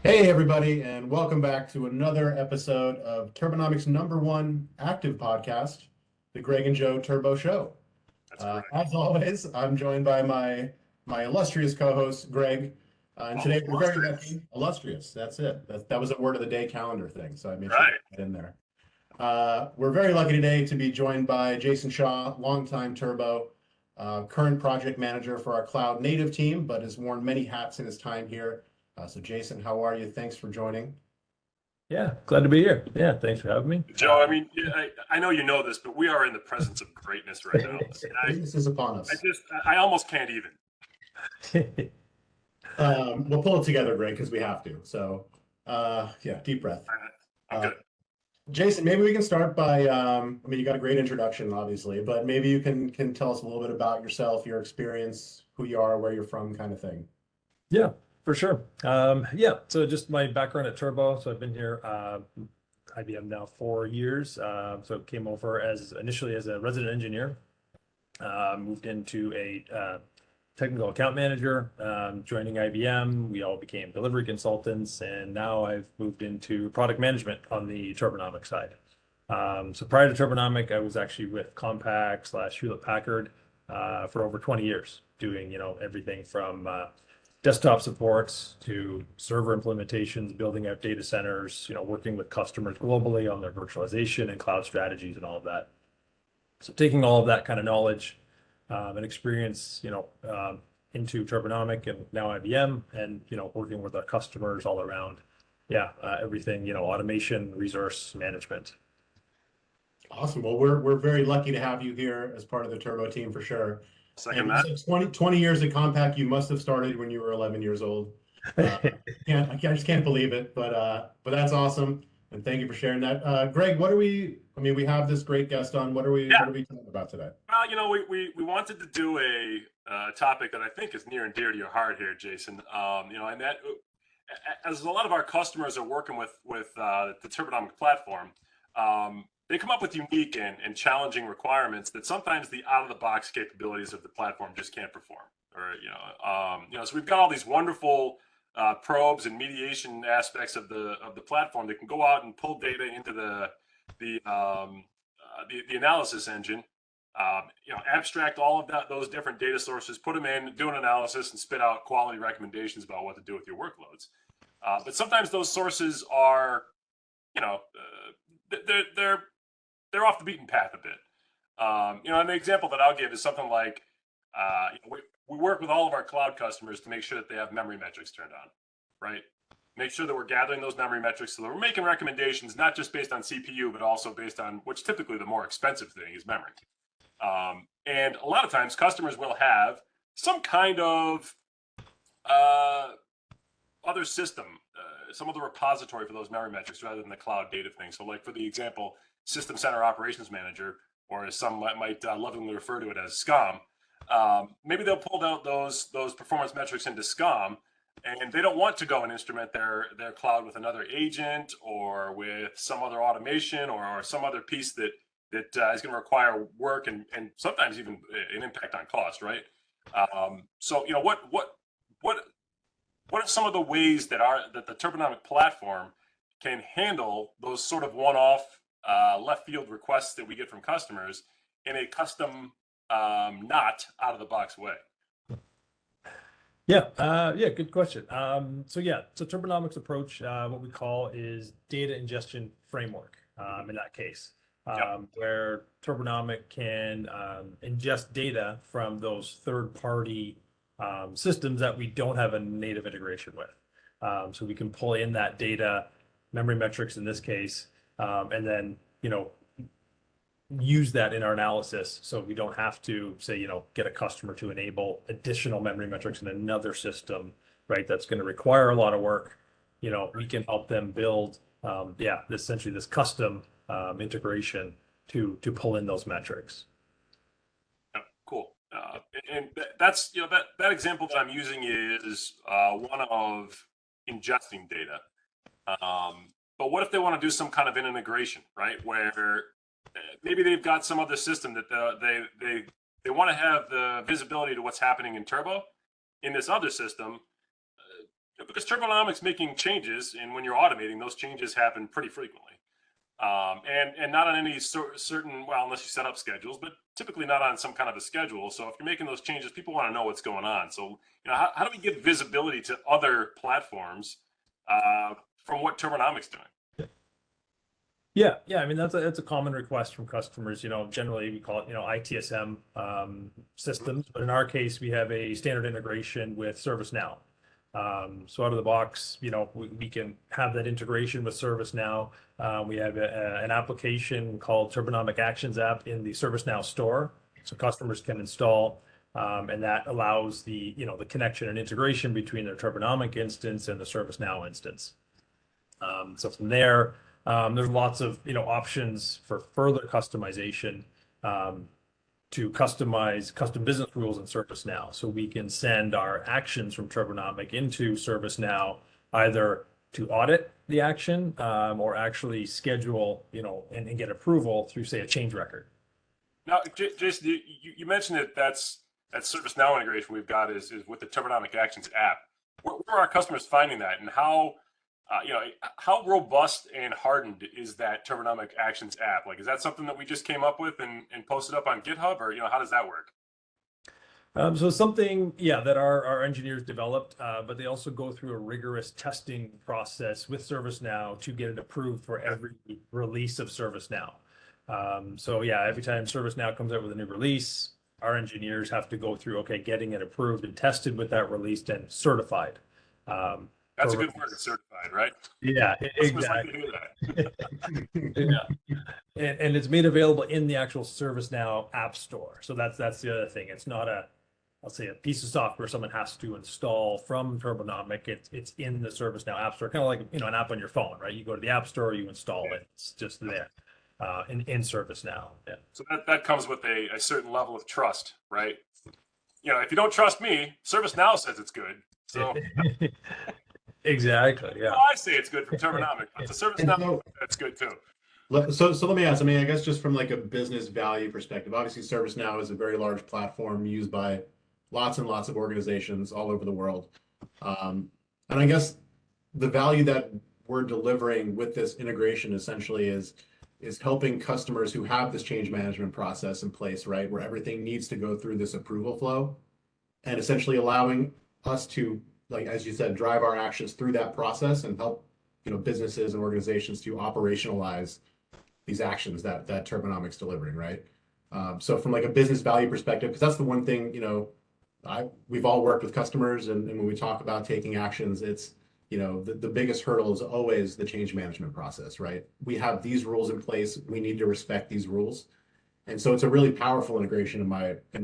Hey, everybody, and welcome back to another episode of Turbonomic's #1 active podcast, the Greg and Joe Turbo Show. That's correct. As always, I'm joined by my illustrious co-host, Greg, and Oh, today we're very illustrious. lucky. Illustrious, that's it. That was a word of the day calendar thing, so I made sure to Right. put that in there. We're very lucky today to be joined by Jason Shaw, longtime Turbo, current project manager for our cloud native team, but has worn many hats in his time here. So Jason, how are you? Thanks for joining. Yeah, glad to be here. Yeah, thanks for having me. Joe, I mean, I know you know this, but we are in the presence of greatness right now. And Business is upon I us. just, I almost can't even. We'll pull it together, Greg, because we have to. So, yeah, deep breath. I'm Uh, good. Jason, maybe we can start by, I mean, you got a great introduction, obviously, but maybe you can tell us a little bit about yourself, your experience, who you are, where you're from, kind of thing. Yeah, for sure. Yeah, so just my background at Turbo. So I've been here IBM now 4 years. So came over as initially as a resident engineer, moved into a technical account manager, joining IBM. We all became delivery consultants, and now I've moved into product management on the Turbonomic side. So prior to Turbonomic, I was actually with Compaq / Hewlett Packard for over 20 years, doing everything from desktop supports to server implementations, building out data centers, working with customers globally on their virtualization and cloud strategies and all of that. So taking all of that kind of knowledge and experience, into Turbonomic and now IBM, and working with our customers all around. Yeah, everything, automation, resource management. Awesome. Well, we're very lucky to have you here as part of the Turbo team for sure. And Second you that. said 20 years at Compaq. You must have started when you were 11 years old. Uh, I just can't believe it, but that's awesome. And thank you for sharing that. Greg, I mean, we have this great guest on. Yeah. What are we talking about today? Well, we wanted to do a topic that I think is near and dear to your heart here, Jason. And that as a lot of our customers are working with the Turbonomic platform, they come up with unique and challenging requirements that sometimes the out of the box capabilities of the platform just can't perform. Or so we've got all these wonderful probes and mediation aspects of the platform that can go out and pull data into the analysis engine. Abstract all of those different data sources, put them in, do an analysis, and spit out quality recommendations about what to do with your workloads. But sometimes those sources are, they're off the beaten path a bit. And the example that I'll give is something like, we work with all of our cloud customers to make sure that they have memory metrics turned on, right? Make sure that we're gathering those memory metrics so that we're making recommendations, not just based on CPU, but also based on, which typically the more expensive thing is memory. And a lot of times customers will have some kind of other system, some other repository for those memory metrics rather than the cloud native thing. So like for the example, System Center Operations Manager, or as some might lovingly refer to it as SCOM, maybe they'll pull out those performance metrics into SCOM, and they don't want to go and instrument their cloud with another agent or with some other automation or some other piece that is going to require work and sometimes even an impact on cost, right? So what are some of the ways that the Turbonomic platform can handle those sort of one-off left field requests that we get from customers in a custom, not out of the box way? Yeah, good question. So Turbonomic's approach, what we call is data ingestion framework, in that case, where Turbonomic can ingest data from those third-party systems that we don't have a native integration with. So we can pull in that data, memory metrics in this case, and then, use that in our analysis so we don't have to say, get a customer to enable additional memory metrics in another system, right? That's going to require a lot of work. We can help them build, essentially this custom integration to pull in those metrics. Yeah, cool. And that's that example that I'm using is one of ingesting data. But what if they want to do some kind of an integration, right? Where maybe they've got some other system that they want to have the visibility to what's happening in Turbo in this other system, because Turbonomic's making changes, and when you're automating, those changes happen pretty frequently. And not on any certain, well, unless you set up schedules, but typically not on some kind of a schedule. So if you're making those changes, people want to know what's going on. So, how do we give visibility to other platforms from what Turbonomic's doing? Yeah. I mean, that's a common request from customers. Generally we call it, ITSM systems, but in our case, we have a standard integration with ServiceNow. So out of the box, we can have that integration with ServiceNow. We have an application called Turbonomic Actions app in the ServiceNow store, so customers can install, and that allows the connection and integration between their Turbonomic instance and the ServiceNow instance. So from there, there's lots of options for further customization. To customize custom business rules in ServiceNow. So we can send our actions from Turbonomic into ServiceNow either to audit the action or actually schedule, and get approval through, say, a change record. Now, Jason, you mentioned that ServiceNow integration we've got is with the Turbonomic Actions app. Where are our customers finding that, and how robust and hardened is that Turbonomic Actions app? Like, is that something that we just came up with and posted up on GitHub, or how does that work? So something, that our engineers developed, but they also go through a rigorous testing process with ServiceNow to get it approved for every release of ServiceNow. Every time ServiceNow comes out with a new release, our engineers have to go through, getting it approved and tested with that release and certified. That's a good word, certified, right? Yeah, exactly. Yeah. And it's made available in the actual ServiceNow app store. So that's the other thing. It's not a piece of software someone has to install from Turbonomic. It's in the ServiceNow app store, kind of like an app on your phone, right? You go to the app store, you install it. It's just there in ServiceNow. Yeah. So that comes with a certain level of trust, right? If you don't trust me, ServiceNow says it's good. So exactly. Yeah. I say it's good for Turbonomic, but the ServiceNow, that's good too. So let me ask, I guess just from like a business value perspective, obviously ServiceNow is a very large platform used by lots and lots of organizations all over the world. And I guess the value that we're delivering with this integration essentially is helping customers who have this change management process in place, right? Where everything needs to go through this approval flow, and essentially allowing us to, like, as you said, drive our actions through that process and help, businesses and organizations to operationalize these actions that Turbonomic's delivering, right? So from like a business value perspective, because that's the one thing, we've all worked with customers, and when we talk about taking actions, it's, the biggest hurdle is always the change management process, right? We have these rules in place. We need to respect these rules. And so it's a really powerful integration in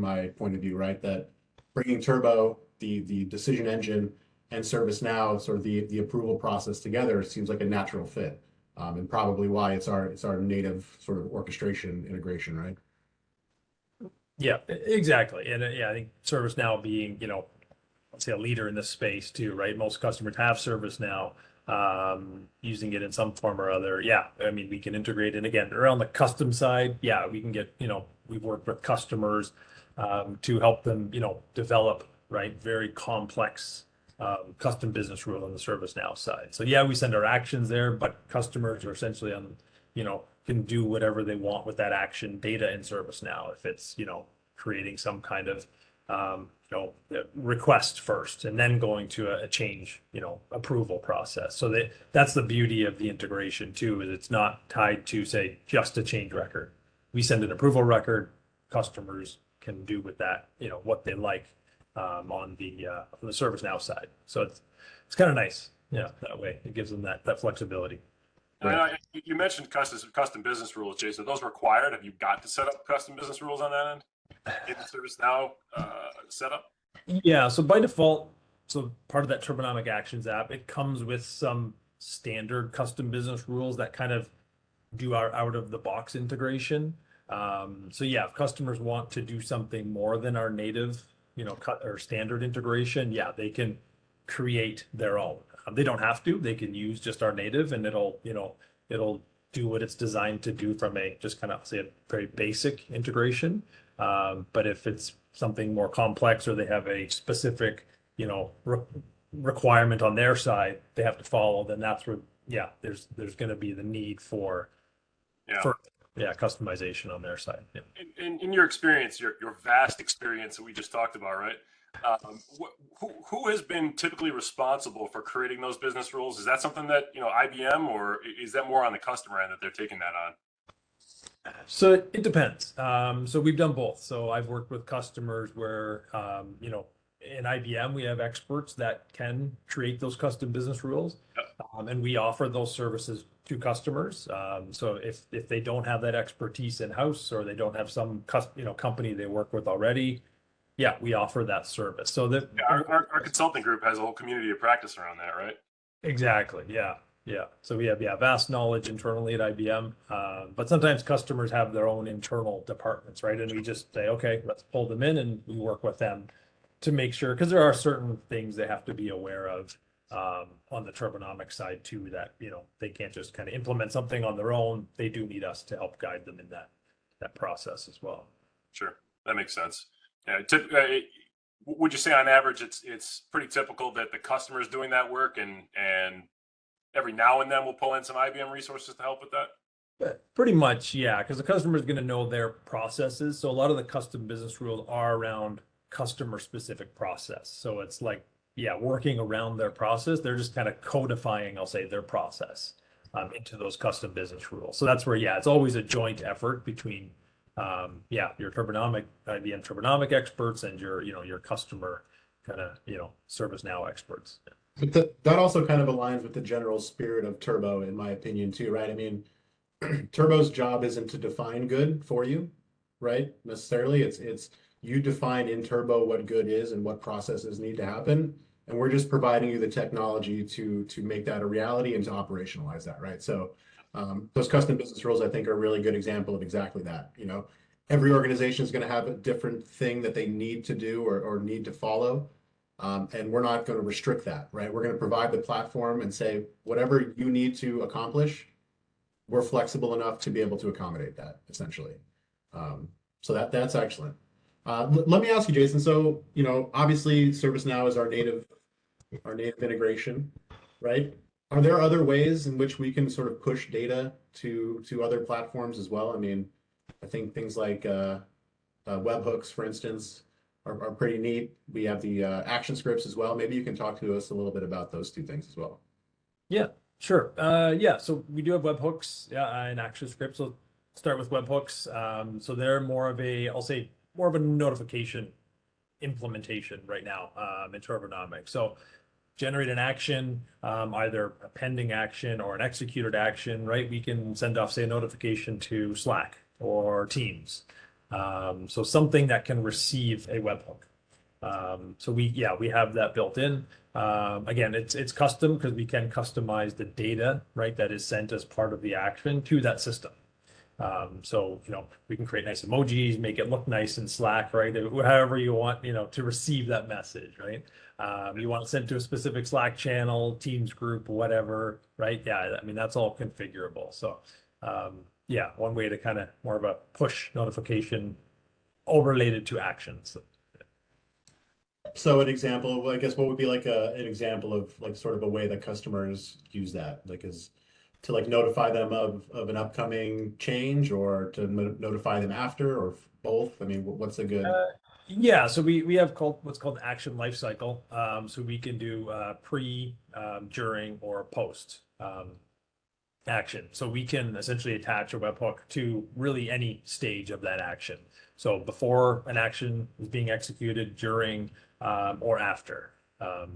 my point of view, right? That bringing Turbo, the decision engine, and ServiceNow, sort of the approval process together, seems like a natural fit, and probably why it's our native sort of orchestration integration, right? Yeah, exactly. And I think ServiceNow being, let's say a leader in this space too, right? Most customers have ServiceNow, using it in some form or other. Yeah, I mean, we can integrate it again around the custom side. Yeah, we can get, we've worked with customers to help them, develop, right, very complex custom business rule on the ServiceNow side. So yeah, we send our actions there, but customers are essentially on, can do whatever they want with that action data in ServiceNow. If it's, creating some kind of, request first and then going to a change, approval process. So that's the beauty of the integration too, is it's not tied to, say, just a change record. We send an approval record, customers can do with that, what they like on the ServiceNow side. So it's kind of nice. Yeah, that way it gives them that flexibility. You mentioned custom business rules, Jason. Are those required? Have you got to set up custom business rules on that end in the ServiceNow setup? Yeah, so by default, so part of that Turbonomic Actions app, it comes with some standard custom business rules that kind of do our out of the box integration. So yeah, if customers want to do something more than our native, cut or standard integration, yeah, they can create their own. They don't have to. They can use just our native, and it'll do what it's designed to do from a just kind of, say, a very basic integration. But if it's something more complex, or they have a specific, requirement on their side they have to follow, then that's where, there's going to be the need for customization on their side. Yeah. In your experience, your vast experience that we just talked about, right? Who has been typically responsible for creating those business rules? Is that something that, IBM, or is that more on the customer end that they're taking that on? So it depends. So we've done both. So I've worked with customers where, in IBM, we have experts that can create those custom business rules, and we offer those services to customers. So if they don't have that expertise in-house, or they don't have some company they work with already, we offer that service. So that our consulting group has a whole community of practice around that, right? Exactly. Yeah. So we have vast knowledge internally at IBM, but sometimes customers have their own internal departments, right? And we just say, okay, let's pull them in, and we work with them to make sure, because there are certain things they have to be aware of on the Turbonomic side too, that they can't just kind of implement something on their own. They do need us to help guide them in that process as well. Sure, that makes sense. Yeah, would you say on average it's pretty typical that the customer is doing that work, and every now and then we'll pull in some IBM resources to help with that? But pretty much, yeah, because the customer is going to know their processes. So a lot of the custom business rules are around customer specific process. So it's like, working around their process. They're just kind of codifying, I'll say, their process into those custom business rules. So that's where, it's always a joint effort between, your IBM Turbonomic experts and your customer kind of, ServiceNow experts. But that also kind of aligns with the general spirit of Turbo, in my opinion, too, right? I mean, Turbo's job isn't to define good for you, right? Necessarily, it's you define in Turbo what good is and what processes need to happen, and we're just providing you the technology to make that a reality and to operationalize that, right? So those custom business rules, I think, are a really good example of exactly that. Every organization is going to have a different thing that they need to do or need to follow. And we're not going to restrict that, right? We're going to provide the platform and say, whatever you need to accomplish, we're flexible enough to be able to accommodate that, essentially. So that's excellent. Let me ask you, Jason. So, obviously ServiceNow is our native integration, right? Are there other ways in which we can sort of push data to other platforms as well? I mean, I think things like webhooks, for instance, are pretty neat. We have the action scripts as well. Maybe you can talk to us a little bit about those two things as well. Yeah, sure. So we do have webhooks, and action scripts. So start with webhooks. So they're more of a notification implementation right now in Turbonomic. So generate an action, either a pending action or an executed action, right? We can send off, say, a notification to Slack or Teams. So something that can receive a webhook. So we have that built in. Again, it's custom because we can customize the data, right, that is sent as part of the action to that system. So we can create nice emojis, make it look nice in Slack, right? However you want, to receive that message, right? You want it sent to a specific Slack channel, Teams group, whatever, right? Yeah, I mean, that's all configurable. So one way to kind of more of a push notification overlaid to actions. So an example, I guess, what would be like an example of like sort of a way that customers use that, like, is to like notify them of an upcoming change, or to notify them after, or both? I mean, what's a good? So we have what's called action lifecycle. So we can do pre, during, or post action. So we can essentially attach a webhook to really any stage of that action. So before an action is being executed, during, or after.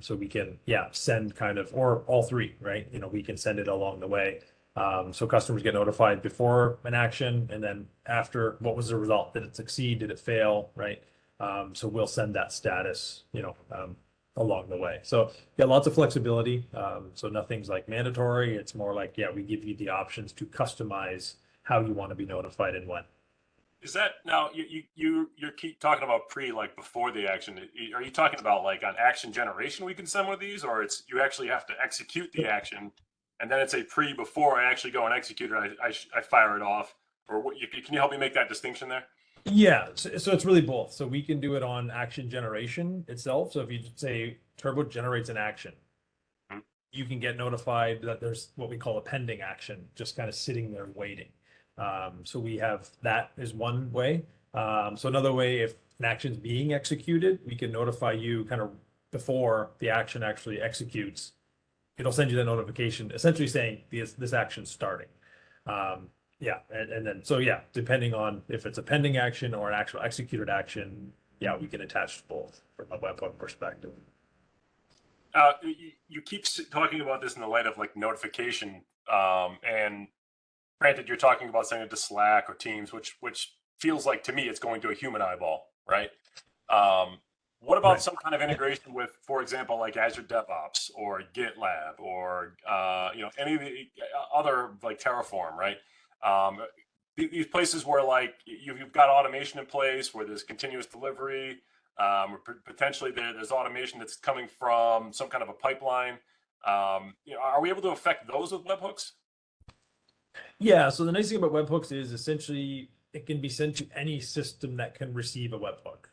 So we can, send kind of, or all three, right? We can send it along the way. So customers get notified before an action, and then after, what was the result? Did it succeed? Did it fail? Right? So we'll send that status, along the way. So lots of flexibility. So nothing's like mandatory. It's more like, we give you the options to customize how you want to be notified and when. Is that now you keep talking about pre, like before the action? Are you talking about like on action generation we can send one of these, or it's you actually have to execute the action and then it's a pre before I actually go and execute it? I fire it off, or what? Can you help me make that distinction there? Yeah, so it's really both. So we can do it on action generation itself. So if you say Turbo generates an action. Mhm. You can get notified that there's what we call a pending action, just kind of sitting there waiting. So we have that is one way. So another way, if an action is being executed, we can notify you kind of before the action actually executes. It'll send you the notification, essentially saying this action's starting. Yeah, and then so yeah, depending on if it's a pending action or an actual executed action, yeah, we can attach both from a webhook perspective. You keep talking about this in the light of like notification, and granted, you're talking about sending it to Slack or Teams, which feels like to me it's going to a human eyeball, right? What about Right. some kind of integration with, for example, like Azure DevOps or GitLab or any of the other like Terraform, right? These places where like you've got automation in place, where there's continuous delivery, or potentially there's automation that's coming from some kind of a pipeline. Are we able to affect those with webhooks? Yeah, so the nice thing about webhooks is essentially it can be sent to any system that can receive a webhook.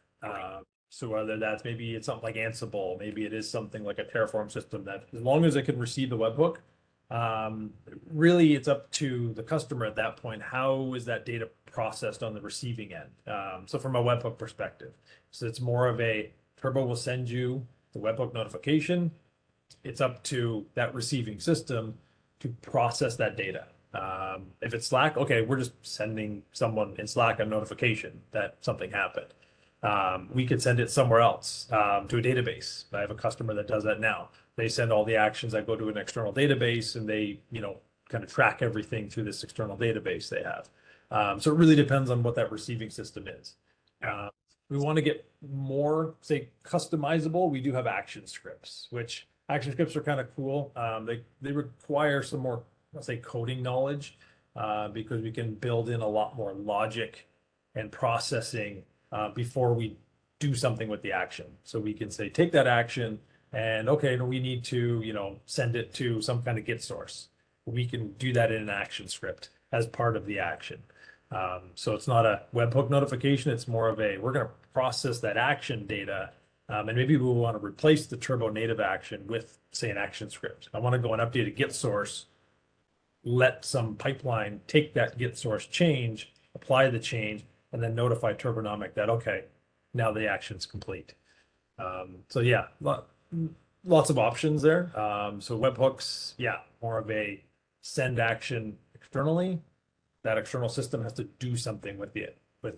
So whether that's maybe it's something like Ansible, maybe it is something like a Terraform system that as long as it can receive the webhook, really it's up to the customer at that point. How is that data processed on the receiving end? So from a webhook perspective, so it's more of a Turbo will send you the webhook notification. It's up to that receiving system to process that data. If it's Slack, okay, we're just sending someone in Slack a notification that something happened. We could send it somewhere else to a database. I have a customer that does that now. They send all the actions that go to an external database, and they, kind of track everything through this external database they have. So it really depends on what that receiving system is. We want to get more, say, customizable. We do have action scripts, which action scripts are kind of cool. They require some more, let's say, coding knowledge because we can build in a lot more logic and processing before we do something with the action. So we can say, take that action and okay, we need to, send it to some kind of Git source. We can do that in an action script as part of the action. So it's not a webhook notification. It's more of we're going to process that action data. And maybe we want to replace the Turbo native action with, say, an action script. I want to go and update a Git source, let some pipeline take that Git source change, apply the change, and then notify Turbonomic that, okay, now the action's complete. So yeah, lots of options there. So webhooks, yeah, more of a send action externally. That external system has to do something with it. Right.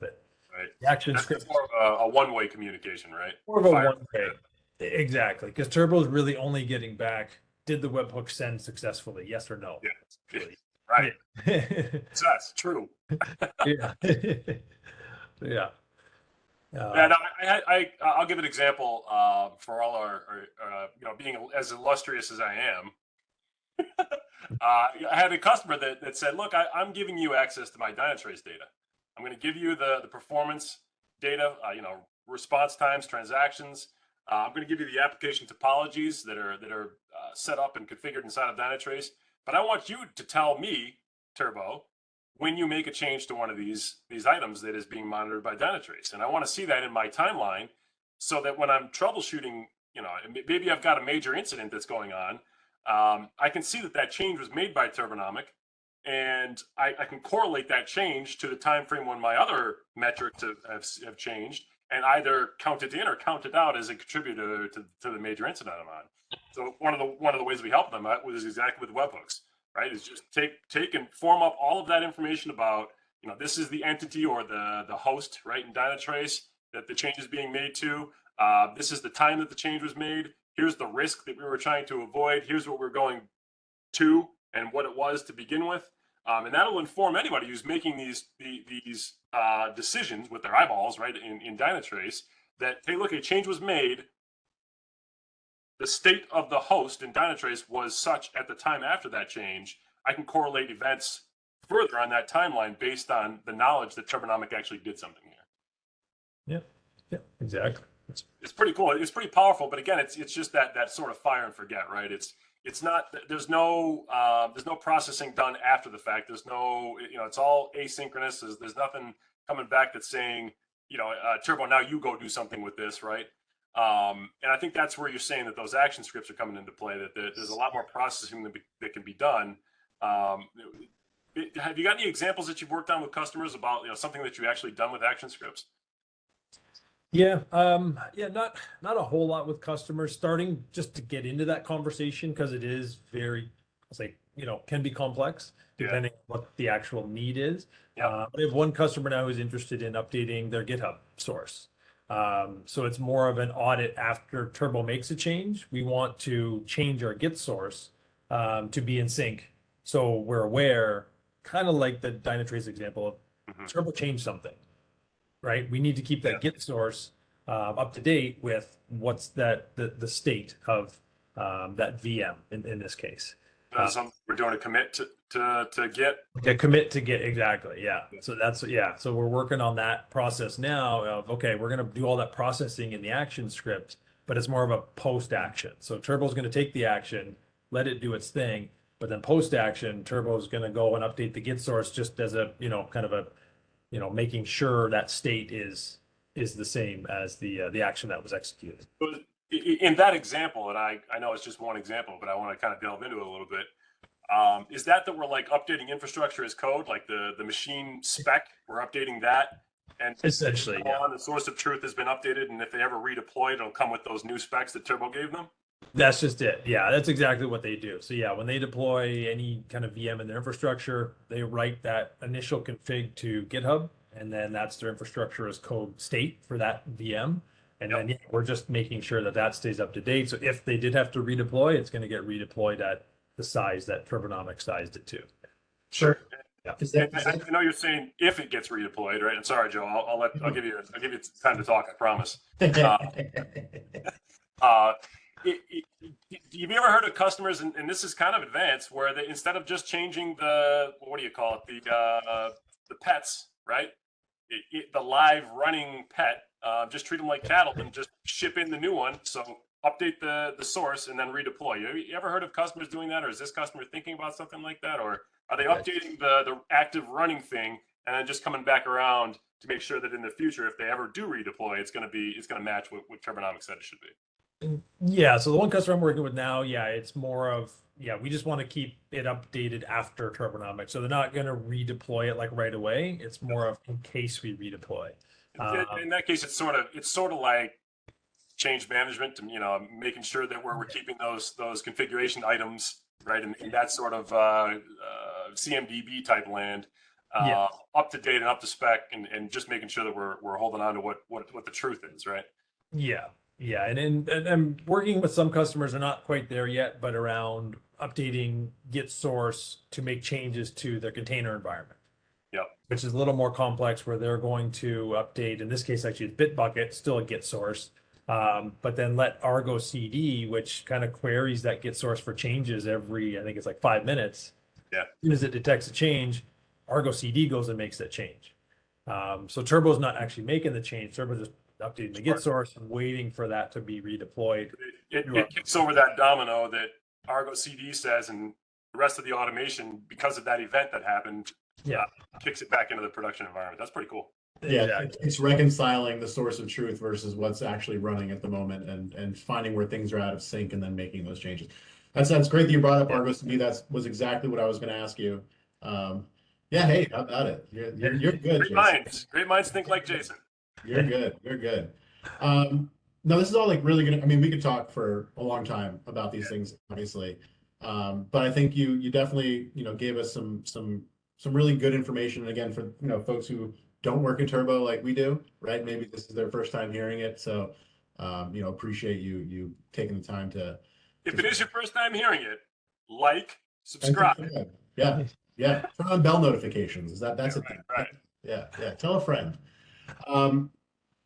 The action That's script more of a one-way communication, right? more of a Fire. one way. Exactly, because Turbo is really only getting back, did the webhook send successfully? Yes or no? Yeah. Really. Right. Yeah. That's true. Yeah. Yeah. Yeah, no, I'll give an example for all our being as illustrious as I am. I had a customer that said, "Look, I'm giving you access to my Dynatrace data. I'm going to give you the performance data, response times, transactions. I'm going to give you the application topologies that are set up and configured inside of Dynatrace. But I want you to tell me, Turbo, when you make a change to one of these items that is being monitored by Dynatrace, and I want to see that in my timeline, so that when I'm troubleshooting, maybe I've got a major incident that's going on." I can see that change was made by Turbonomic, and I can correlate that change to the time frame when my other metrics have changed, and either count it in or count it out as a contributor to the major incident I'm on. So one of the ways we help them was exactly with webhooks, right? Is just take and form up all of that information about, this is the entity or the host, right, in Dynatrace that the change is being made to. This is the time that the change was made. Here's the risk that we were trying to avoid. Here's what we're going to and what it was to begin with. And that'll inform anybody who's making these decisions with their eyeballs, right, in Dynatrace, that, hey, look, a change was made. The state of the host in Dynatrace was such at the time after that change. I can correlate events further on that timeline based on the knowledge that Turbonomic actually did something here. Yeah, exactly. It's pretty cool. It's pretty powerful, but again, it's just that sort of fire and forget, right? It's not. There's no processing done after the fact. There's no, it's all asynchronous. There's nothing coming back that's saying, Turbo, now you go do something with this, right? And I think that's where you're saying that those action scripts are coming into play, that there's a lot more processing that can be done. Have you got any examples that you've worked on with customers about, something that you actually done with action scripts? Yeah, not a whole lot with customers, starting just to get into that conversation because it is very, I'll say, can be complex depending on what the actual need is. We have one customer now who's interested in updating their GitHub source. So it's more of an audit after Turbo makes a change. We want to change our Git source to be in sync. So we're aware, kind of like the Dynatrace example of Turbo changed something, right? We need to keep that Git source up to date with what's the state of that VM in this case. We're doing a commit to Git. A commit to Git, exactly. Yeah. So So we're working on that process now of, okay, we're going to do all that processing in the action script, but it's more of a post action. So Turbo's going to take the action, let it do its thing, but then post action, Turbo's going to go and update the Git source just as a, kind of a, making sure that state is the same as the action that was executed. In that example, and I know it's just one example, but I want to kind of delve into it a little bit. Is that we're like updating infrastructure as code, like the machine spec, we're updating that, and essentially, the source of truth has been updated, and if they ever redeploy, it'll come with those new specs that Turbo gave them? That's just it. Yeah, that's exactly what they do. So yeah, when they deploy any kind of VM in their infrastructure, they write that initial config to GitHub, and then that's their infrastructure as code state for that VM. And then we're just making sure that stays up to date. So if they did have to redeploy, it's going to get redeployed at the size that Turbonomic sized it to. Sure. Yeah. I know you're saying if it gets redeployed, right? And sorry, Joe, I'll give you time to talk. I promise. Have you ever heard of customers, and this is kind of advanced, where they, instead of just changing the pets, right? The live running pet, just treat them like cattle and just ship in the new one. So update the source and then redeploy. You ever heard of customers doing that, or is this customer thinking about something like that, or are they updating the active running thing and then just coming back around to make sure that in the future, if they ever do redeploy, it's going to match what Turbonomic said it should be? Yeah. So the one customer I'm working with now, it's more of, we just want to keep it updated after Turbonomic. So they're not going to redeploy it like right away. It's more of in case we redeploy. In that case, it's sort of like change management, to, making sure that we're keeping those configuration items, right, in that sort of CMDB type land, up to date and up to spec, and just making sure that we're holding on to what the truth is, right? Yeah. Yeah, and I'm working with some customers, are not quite there yet, but around updating Git source to make changes to their container environment. Yep. Which is a little more complex, where they're going to update, in this case, actually it's Bitbucket, still a Git source, but then let Argo CD, which kind of queries that Git source for changes every, I think it's like 5 minutes. Yeah. As soon as it detects a change, Argo CD goes and makes that change. So Turbo's not actually making the change. Turbo's just updating the Git source and waiting for that to be redeployed. It kicks over that domino that Argo CD says, and the rest of the automation, because of that event that happened, kicks it back into the production environment. That's pretty cool. Yeah, exactly. It's reconciling the source of truth versus what's actually running at the moment, and finding where things are out of sync and then making those changes. That's great that you brought up Argo CD. That was exactly what I was going to ask you. Hey, how about it? You're good. Great minds think like Jason. You're good. You're good. No, this is all like really good. I mean, we could talk for a long time about these things, obviously. But I think you definitely, gave us some really good information. And again, for, folks who don't work in Turbo like we do, right? Maybe this is their first time hearing it. So, appreciate you taking the time to. If it is your first time hearing it, like, subscribe. Yeah. Turn on bell notifications. That's a thing. Right. Yeah. Tell a friend.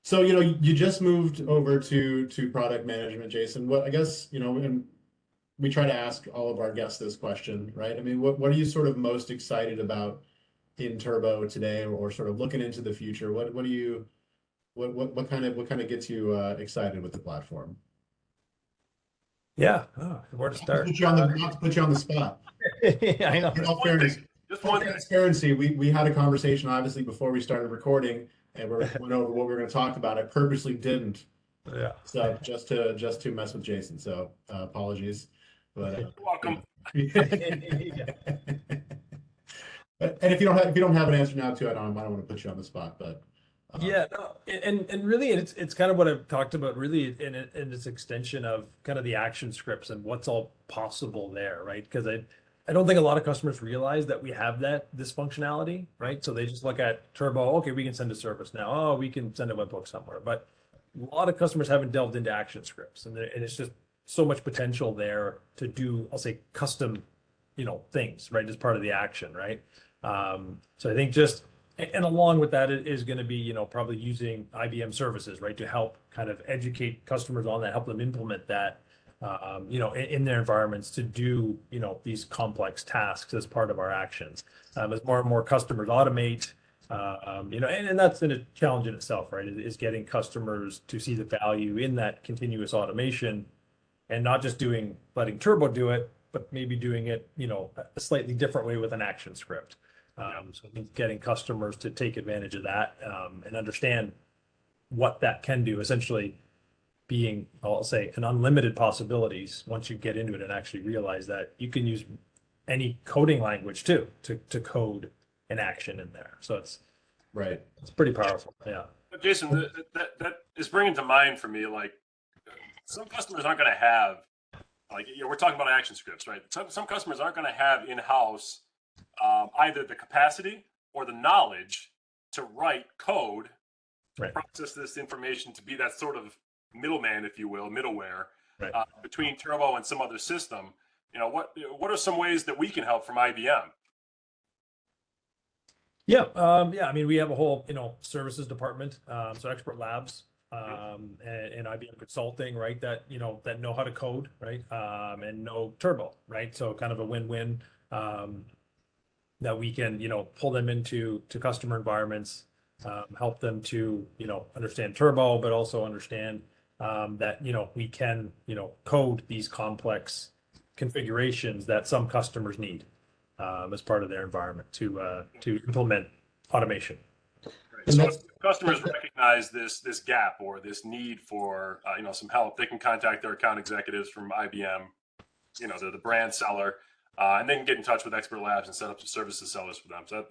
So, you just moved over to product management, Jason. What, I guess, and we try to ask all of our guests this question, right? I mean, what are you sort of most excited about in Turbo today, or sort of looking into the future? What kind of gets you excited with the platform? Yeah. Where to start? Not to put you on the spot. I know. In all fairness, transparency, we had a conversation, obviously, before we started recording, and we went over what we were going to talk about. I purposely didn't Yeah. So just to mess with Jason. So apologies, but You're welcome. Yeah. And if you don't have an answer now too, I don't want to put you on the spot, but Yeah, no, and really it's kind of what I've talked about really in its extension of kind of the action scripts and what's all possible there, right? Because I don't think a lot of customers realize that we have this functionality, right? So they just look at Turbo, okay, we can send a service now. Oh, we can send a webhook somewhere. But a lot of customers haven't delved into action scripts, and it's just so much potential there to do, I'll say, custom, things, right, as part of the action, right? So I think and along with that is going to be, probably using IBM services, right, to help kind of educate customers on that, help them implement that, in their environments to do, these complex tasks as part of our actions. As more and more customers automate, and that's a challenge in itself, right, is getting customers to see the value in that continuous automation and not just letting Turbo do it, but maybe doing it, a slightly different way with an action script. So I think getting customers to take advantage of that and understand what that can do, essentially being, I'll say, an unlimited possibilities once you get into it and actually realize that you can use any coding language too to code an action in there. So it's pretty powerful. Yeah. But Jason, that is bringing to mind for me, like some customers aren't going to have, like, we're talking about action scripts, right? Some customers aren't going to have in-house either the capacity or the knowledge to write code, Right. process this information to be that sort of middleman, if you will, middleware Right. Between Turbo and some other system. What are some ways that we can help from IBM? Yeah. I mean, we have a whole, services department, so expert labs, and IBM consulting, right? That know how to code, right? And know Turbo, right? So kind of a win-win, that we can, pull them into customer environments, help them to, understand Turbo, but also understand, that, we can, code these complex configurations that some customers need, as part of their environment to implement automation. Right. So if customers recognize this gap or this need for some help, they can contact their account executives from IBM, they're the brand seller, and they can get in touch with Expert Labs and set up some services sellers for them. So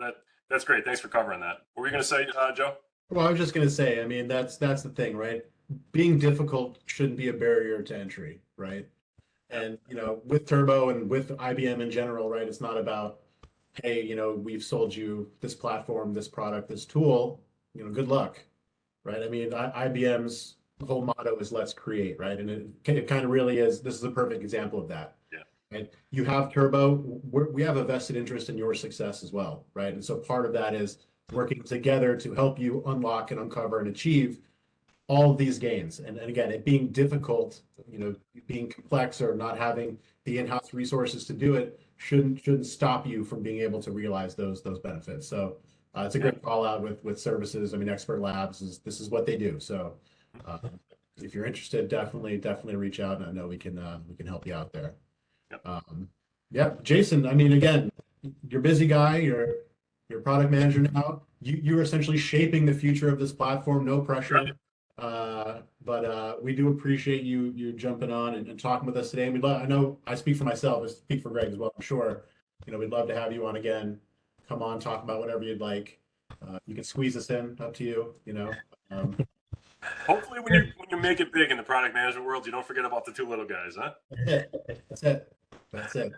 that's great. Thanks for covering that. What were you going to say, Joe? well, I was just going to say, I mean, that's the thing, right? Being difficult shouldn't be a barrier to entry, right? And with Turbo and with IBM in general, right? It's not about, hey, we've sold you this platform, this product, this tool, good luck, right? I mean, IBM's whole motto is let's create, right? And it kind of really is. This is a perfect example of that. Yeah. Right? You have Turbo. We have a vested interest in your success as well, right? And so part of that is working together to help you unlock and uncover and achieve all of these gains. And again, it being difficult, being complex or not having the in-house resources to do it shouldn't stop you from being able to realize those benefits. So it's a great call out with services. I mean, Expert Labs this is what they do. So if you're interested, definitely reach out, and I know we can help you out there. Yeah, Jason. I mean, again, you're a busy guy. You're a product manager now. You're essentially shaping the future of this platform. No pressure. But we do appreciate you jumping on and talking with us today. And I know I speak for myself, I speak for Greg as well, I'm sure. We'd love to have you on again. Come on, talk about whatever you'd like. You can squeeze us in, up to you, Hopefully when you make it big in the product management world, you don't forget about the two little guys, huh? That's it.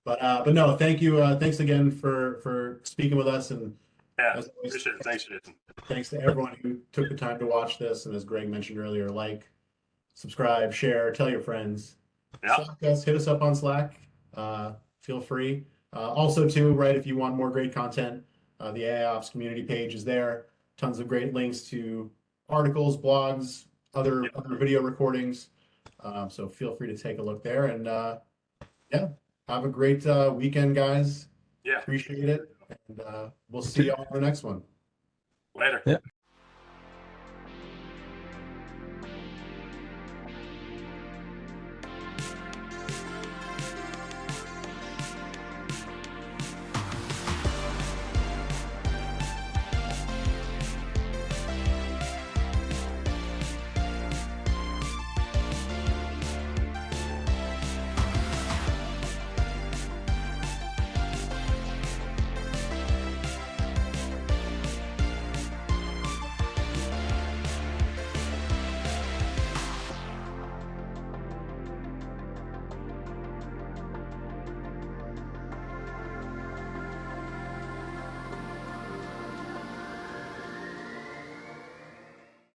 But no, thank you. Thanks again for speaking with us. And yeah, appreciate it. Thanks, Jason. Thanks to everyone who took the time to watch this. And as Greg mentioned earlier, like, subscribe, share, tell your friends. Yeah. Hit us up on Slack. Feel free. Also, too, right, if you want more great content, the AIOps community page is there. Tons of great links to articles, blogs, other video recordings. So feel free to take a look there. And have a great weekend, guys. Yeah. Appreciate it. And we'll see you on the next one. Later. Yeah.